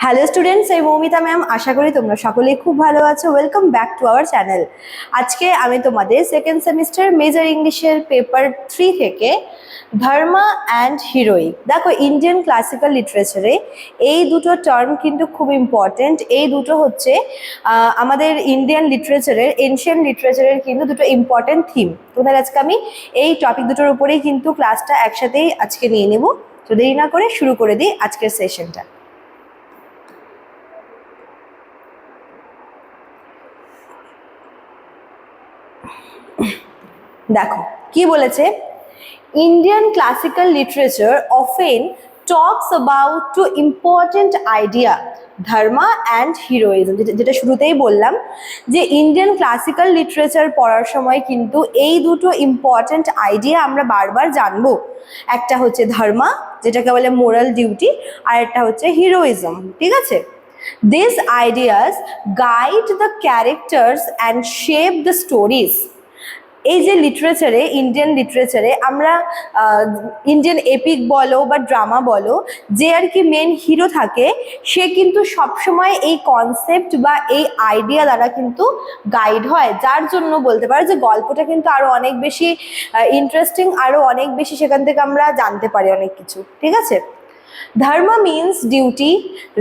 Hello students, এই Moumita ma'am. আশা করি তোমরা সকলেই খুব ভালো আছো। Welcome back to our channel. আজকে আমি তোমাদের সেকেন্ড সেমিস্টার মেজর ইংলিশের পেপার 3 থেকে ধর্মা অ্যান্ড হিরোইক, দেখো ইন্ডিয়ান ক্লাসিক্যাল লিটারেচারে এই দুটো টার্ম কিন্তু খুব ইম্পর্টেন্ট। এই দুটো হচ্ছে আমাদের ইন্ডিয়ান লিটারেচারের, এনশিয়েন্ট লিটারেচারের কিন্তু দুটো ইম্পর্টেন্ট থিম। তোমাদের আজকে আমি এই টপিক দুটোর উপরেই কিন্তু ক্লাসটা একসাথেই আজকে নিয়ে নেব। তো দেরি না করে শুরু করে দিই আজকের সেশনটা। দেখো কি বলেছে, Indian classical literature often talks about two important idea dharma and heroism. যেটা শুরুতেই বললাম যে ইন্ডিয়ান ক্লাসিক্যাল লিটারেচার পড়ার সময় কিন্তু এই দুটো ইম্পর্টেন্ট আইডিয়া আমরা বারবার জানবো। একটা হচ্ছে ধর্মা, যেটাকে বলে মোরাল ডিউটি, আর একটা হচ্ছে হিরোইজম। ঠিক আছে, this ideas guide the characters and shape the stories. এই যে লিটারেচারে, ইন্ডিয়ান লিটারেচারে আমরা ইন্ডিয়ান এপিক বলো বা ড্রামা বলো, যে আর কি মেন হিরো থাকে, সে কিন্তু সবসময় এই কনসেপ্ট বা এই আইডিয়া দ্বারা কিন্তু গাইড হয়, যার জন্য বলতে পারো যে গল্পটা কিন্তু আরো অনেক বেশি ইন্টারেস্টিং, আরো অনেক বেশি সেখান থেকে আমরা জানতে পারি অনেক কিছু। ঠিক আছে, ধর্ম means duty,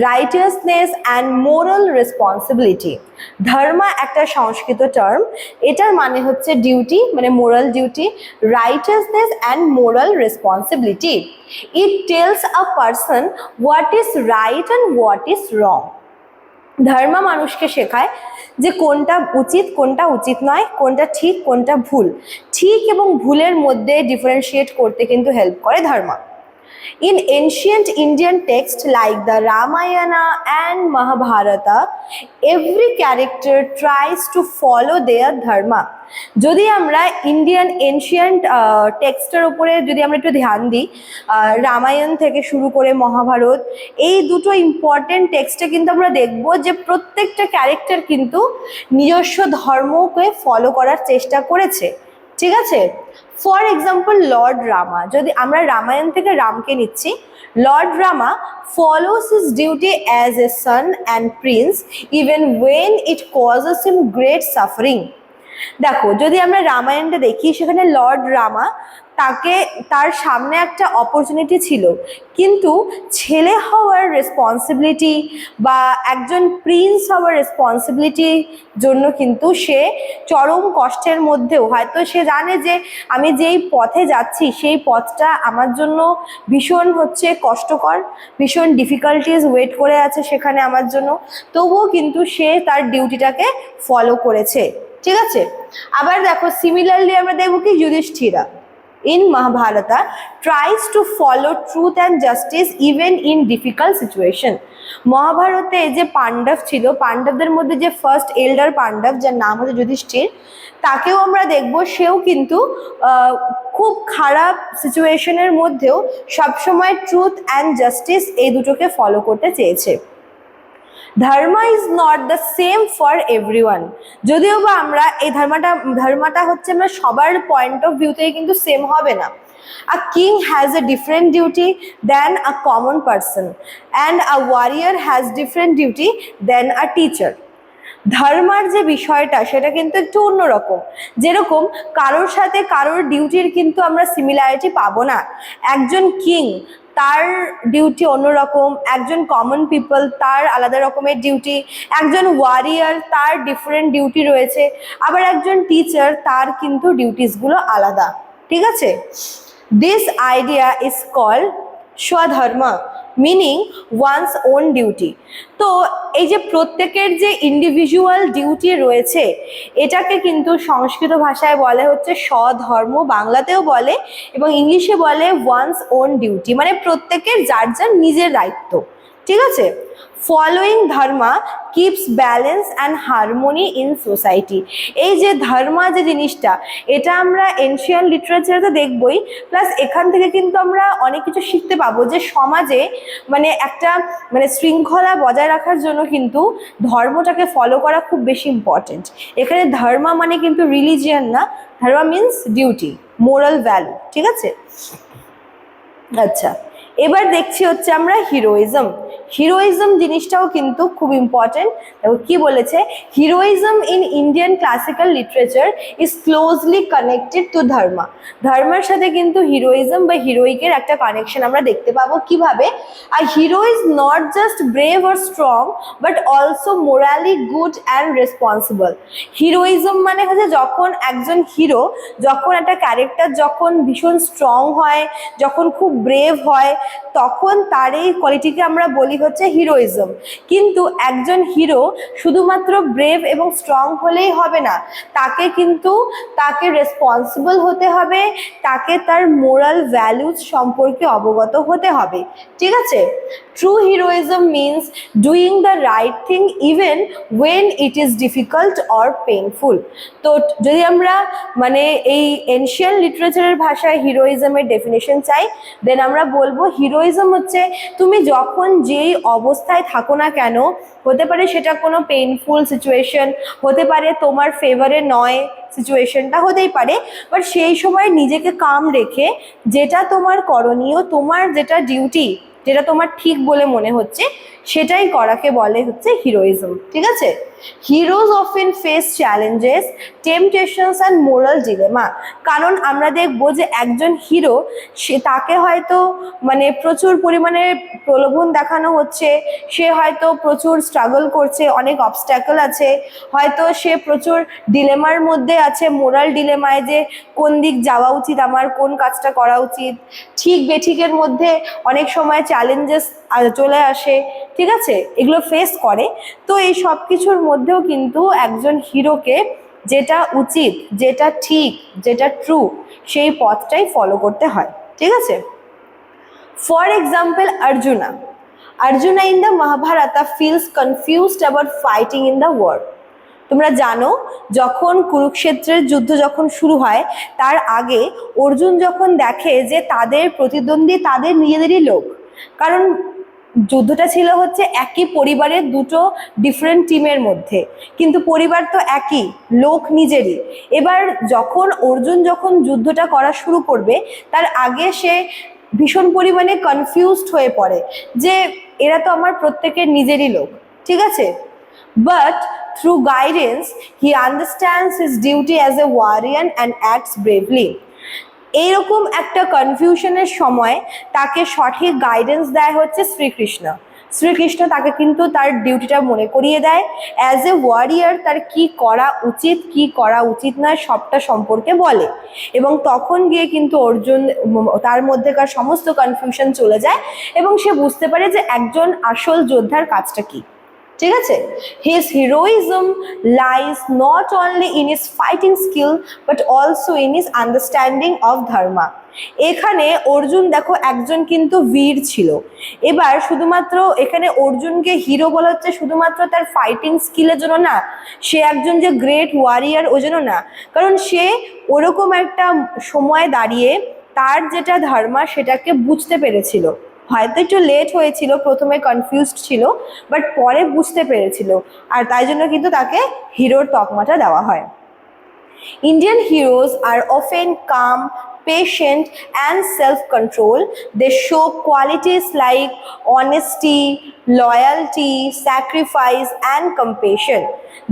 righteousness and moral responsibility. ধর্ম একটা সংস্কৃত টার্ম, এটার মানে হচ্ছে ডিউটি, মানে moral duty, righteousness and moral responsibility. It tells a person what is right and what is wrong. ধর্ম মানুষকে শেখায় যে কোনটা উচিত কোনটা উচিত নয়, কোনটা ঠিক কোনটা ভুল। ঠিক এবং ভুলের মধ্যে ডিফারেন্সিয়েট করতে কিন্তু হেল্প করে ধর্ম। In ancient Indian texts like the Ramayana and Mahabharata, every character tries to follow their dharma. যদি আমরা ইন্ডিয়ান এনশিয়েন্ট টেক্সটের উপরে যদি আমরা একটু ধ্যান দিই, রামায়ণ থেকে শুরু করে মহাভারত, এই দুটো ইম্পর্টেন্ট টেক্সটে কিন্তু আমরা দেখব যে প্রত্যেকটা ক্যারেক্টার কিন্তু নিজস্ব ধর্মকে ফলো করার চেষ্টা করেছে। ঠিক আছে, ফর এক্সাম্পল লর্ড রামা, যদি আমরা রামায়ণ থেকে রামকে নিচ্ছি, Lord Rama follows his duty as a son and prince even when it causes him great suffering. দেখো যদি আমরা রামায়ণটা দেখি, সেখানে লর্ড রামা, তাকে তার সামনে একটা অপরচুনিটি ছিল, কিন্তু ছেলে হওয়ার রেসপন্সিবিলিটি বা একজন প্রিন্স হওয়ার রেসপন্সিবিলিটির জন্য কিন্তু সে চরম কষ্টের মধ্যেও, হয়তো সে জানে যে আমি যেই পথে যাচ্ছি সেই পথটা আমার জন্য ভীষণ হচ্ছে কষ্টকর, ভীষণ ডিফিকাল্টিজ ওয়েট করে আছে সেখানে আমার জন্য, তবুও কিন্তু সে তার ডিউটিটাকে ফলো করেছে। ঠিক আছে, আবার দেখো সিমিলারলি আমরা দেখবো কি Yudhishthira in Mahabharata tries to follow truth and justice even in difficult situation. মহাভারতে যে পাণ্ডব ছিল, পাণ্ডবদের মধ্যে যে ফার্স্ট এল্ডার পাণ্ডব, যার নাম হচ্ছে যুধিষ্ঠির, তাকেও আমরা দেখব সেও কিন্তু খুব খারাপ সিচুয়েশনের মধ্যেও সবসময় ট্রুথ অ্যান্ড জাস্টিস এই দুটোকে ফলো করতে চেয়েছে। Dharma is not the same for everyone. যদিও বা আমরা এই ধর্মটা হচ্ছে আমরা সবার পয়েন্ট অফ ভিউতেই কিন্তু সেম হবে না। A king has a different duty than a common person and a warrior has different duty than a teacher. ধর্মার যে বিষয়টা সেটা কিন্তু একটু অন্যরকম। যেরকম কারোর সাথে কারোর ডিউটির কিন্তু আমরা সিমিলারিটি পাবো না। একজন কিং, তার ডিউটি অন্যরকম, একজন কমন পিপল তার আলাদা রকমের ডিউটি, একজন ওয়ারিয়ার তার ডিফারেন্ট ডিউটি রয়েছে, আবার একজন টিচার তার কিন্তু ডিউটিসগুলো আলাদা। ঠিক আছে, this idea is called swadharma, meaning one's own duty. তো এই যে প্রত্যেকের যে ইন্ডিভিজুয়াল ডিউটি রয়েছে, এটাকে কিন্তু সংস্কৃত ভাষায় বলে হচ্ছে স্বধর্ম, বাংলাতেও বলে এবং ইংলিশে বলে ওয়ান্স ওন ডিউটি, মানে প্রত্যেকের যার যার নিজের দায়িত্ব। ঠিক আছে, following Dharma keeps balance and harmony in society. এই যে ধর্মা যে জিনিসটা, এটা আমরা এনশিয়ান্ট লিটারেচারে তো দেখবই, প্লাস এখান থেকে কিন্তু আমরা অনেক কিছু শিখতে পাবো যে সমাজে মানে একটা শৃঙ্খলা বজায় রাখার জন্য কিন্তু ধর্মটাকে ফলো করা খুব বেশি ইম্পর্টেন্ট। এখানে ধর্মা মানে কিন্তু রিলিজিয়ান না, ধর্মা মিন্স ডিউটি, মোরাল ভ্যালু। ঠিক আছে, আচ্ছা এবার দেখছি হচ্ছে আমরা হিরোইজম। হিরোইজম জিনিসটাও কিন্তু খুব ইম্পর্টেন্ট। দেখো কি বলেছে, heroism in Indian classical literature is closely connected to dharma. ধর্মের সাথে কিন্তু হিরোইজম বা হিরোইকের একটা কানেকশন আমরা দেখতে পাবো। কিভাবে? আ hero is not just brave or strong but also morally good and responsible. Heroism মানে হচ্ছে যখন একজন হিরো, যখন একটা ক্যারেক্টার যখন ভীষণ স্ট্রং হয়, যখন খুব ব্রেভ হয়, তখন তার এই কোয়ালিটিকে আমরা বলি হচ্ছে হিরোইজম। কিন্তু একজন হিরো শুধুমাত্র ব্রেভ এবং স্ট্রং হলেই হবে না, তাকে রেসপন্সিবল হতে হবে, তাকে তার মোরাল ভ্যালুজ সম্পর্কে অবগত হতে হবে। ঠিক আছে? True heroism means doing the right thing even when it is difficult or painful. তো যদি আমরা মানে এই এনশিয়ান্ট লিটারেচারের ভাষায় হিরোইজমের ডেফিনেশন চাই, দেন আমরা বলবো হিরোইজম হচ্ছে তুমি যখন যেই অবস্থায় থাকো না কেন, হতে পারে সেটা কোনো পেইনফুল সিচুয়েশন, হতে পারে তোমার ফেভারে নয় সিচুয়েশনটা, হতেই পারে, বাট সেই সময় নিজেকে কাম রেখে যেটা তোমার করণীয়, তোমার যেটা ডিউটি, যেটা তোমার ঠিক বলে মনে হচ্ছে, সেটাই করাকে বলে হচ্ছে হিরোইজম। ঠিক আছে? Heroes often face challenges, temptations and moral dilemma. কারণ আমরা দেখবো যে একজন হিরো, তাকে হয়তো মানে প্রচুর পরিমাণে প্রলোভন দেখানো হচ্ছে, সে হয়তো প্রচুর স্ট্রাগল করছে, অনেক অবস্ট্যাকল আছে, হয়তো সে প্রচুর ডিলেমার মধ্যে আছে, মোরাল ডিলেমায় যে কোন দিক যাওয়া উচিত, আমার কোন কাজটা করা উচিত, ঠিক বেঠিকের মধ্যে অনেক সময় চ্যালেঞ্জেস চলে আসে। ঠিক আছে? এগুলো ফেস করে। তো এই সব কিছুর মধ্যেও কিন্তু একজন হিরোকে যেটা উচিত, যেটা ঠিক, যেটা ট্রু, সেই পথটাই ফলো করতে হয়। ঠিক আছে? For example Arjuna in the Mahabharata feels confused about fighting in the war. তোমরা জানো যখন কুরুক্ষেত্রের যুদ্ধ যখন শুরু হয়, তার আগে অর্জুন যখন দেখে যে তাদের প্রতিদ্বন্দ্বী তাদের নিজেদেরই লোক, কারণ যুদ্ধটা ছিল হচ্ছে একই পরিবারের দুটো ডিফারেন্ট টিমের মধ্যে, কিন্তু পরিবার তো একই, লোক নিজেরই। এবার অর্জুন যখন যুদ্ধটা করা শুরু করবে, তার আগে সে ভীষণ পরিমাণে কনফিউজড হয়ে পড়ে যে এরা তো আমার প্রত্যেকের নিজেরই লোক। ঠিক আছে? But through guidance he understands his duty as a warrior and acts bravely. এইরকম একটা কনফিউশনের সময় তাকে সঠিক গাইডেন্স দেয় হচ্ছে শ্রীকৃষ্ণ তাকে কিন্তু তার ডিউটিটা মনে করিয়ে দেয়, অ্যাজ এ ওয়ারিয়ার তার কি করা উচিত, কি করা উচিত নয় সবটা সম্পর্কে বলে, এবং তখন গিয়ে কিন্তু অর্জুন তার মধ্যেকার সমস্ত কনফিউশন চলে যায় এবং সে বুঝতে পারে যে একজন আসল যোদ্ধার কাজটা কি। ঠিক আছে? His heroism lies not only in his fighting skill but also in his understanding of dharma. এখানে অর্জুন দেখো একজন কিন্তু বীর ছিল। এবার শুধুমাত্র এখানে অর্জুনকে হিরো বলা হচ্ছে শুধুমাত্র তার ফাইটিং স্কিলের জন্য না, সে একজন যে গ্রেট ওয়ারিয়ার ওই জন্য না, কারণ সে ওরকম একটা সময় দাঁড়িয়ে তার যেটা ধর্মা সেটাকে বুঝতে পেরেছিল। হয়তো একটু লেট হয়েছিল, প্রথমে কনফিউজড ছিল, বাট পরে বুঝতে পেরেছিল, আর তাই জন্য কিন্তু তাকে হিরোর তকমাটা দেওয়া হয়। Indian heroes are often calm, patient and self-control. They show qualities like honesty, loyalty, sacrifice and compassion.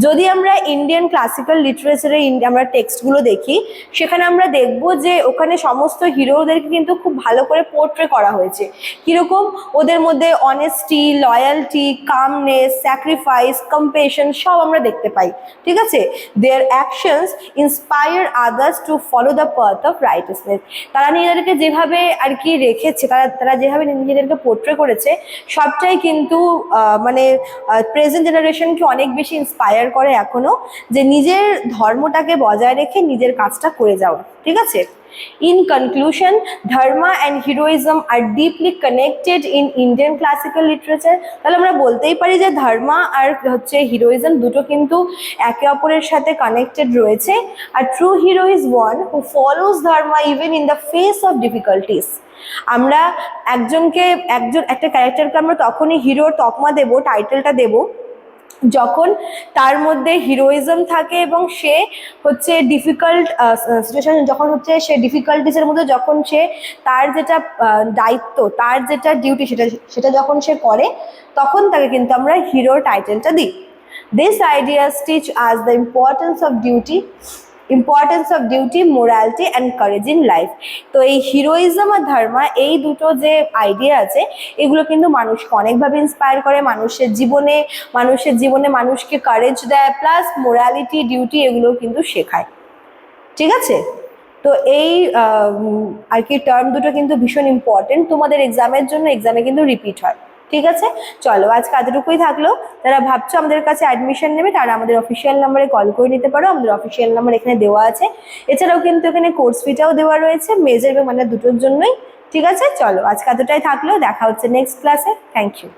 যদি আমরা ইন্ডিয়ান ক্লাসিক্যাল লিটারেচারে আমরা টেক্সটগুলো দেখি, সেখানে আমরা দেখব যে ওখানে সমস্ত হিরোদেরকে কিন্তু খুব ভালো করে পোর্ট্রে করা হয়েছে। কীরকম? ওদের মধ্যে honesty, loyalty, calmness, sacrifice, compassion সব আমরা দেখতে পাই। ঠিক আছে? Their actions inspire others to follow the path of righteousness. তারা নিজেদেরকে যেভাবে আর কি রেখেছে, তারা যেভাবে নিজেদেরকে পোর্ট্রে করেছে, সবটাই কিন্তু মানে প্রেজেন্ট জেনারেশনকে অনেক বেশি ইন্সপায়ার করে এখনো, যে নিজের ধর্মটাকে বজায় রেখে নিজের কাজটা করে যাওয়া। ঠিক আছে? In conclusion, dharma and heroism are deeply connected in Indian classical literature. তাহলে আমরা বলতেই পারি যে ধর্মা আর হচ্ছে হিরোইজম দুটো কিন্তু একে অপরের সাথে কানেক্টেড রয়েছে। আর true hero is one who follows dharma even in the face of difficulties. আমরা একটা ক্যারেক্টারকে আমরা তখনই হিরোর তকমা দেব, টাইটেলটা দেব, যখন তার মধ্যে হিরোইজম থাকে এবং সে হচ্ছে ডিফিকাল্ট সিচুয়েশন, যখন হচ্ছে সে ডিফিকাল্টিসের মধ্যে যখন সে তার যেটা দায়িত্ব, তার যেটা ডিউটি, সেটা সেটা যখন সে করে, তখন তাকে কিন্তু আমরা হিরোর টাইটেলটা দিই। This ideas teach us the importance of duty, morality and courage in life. তো এই হিরোইজম আর ধর্মা, এই দুটো যে আইডিয়া আছে, এগুলো কিন্তু মানুষকে অনেকভাবে ইন্সপায়ার করে, মানুষের জীবনে মানুষকে কারেজ দেয়, প্লাস মোরালিটি, ডিউটি এগুলো কিন্তু শেখায়। ঠিক আছে? তো এই আর কি টার্ম দুটো কিন্তু ভীষণ ইম্পর্টেন্ট তোমাদের এক্সামের জন্য, এক্সামে কিন্তু রিপিট হয়। ঠিক আছে, চলো আজকে এতটুকুই থাকলো। যারা ভাবছো আমাদের কাছে অ্যাডমিশন নেবে, তারা আমাদের অফিসিয়াল নাম্বারে কল করে নিতে পারো, আমাদের অফিসিয়াল নাম্বার এখানে দেওয়া আছে। এছাড়াও কিন্তু এখানে কোর্স ফিটাও দেওয়া রয়েছে, মেজর এবং মাইনর দুটোর জন্যই। ঠিক আছে, চলো আজকে এতটাই থাকলো, দেখা হচ্ছে নেক্সট ক্লাসে। Thank you.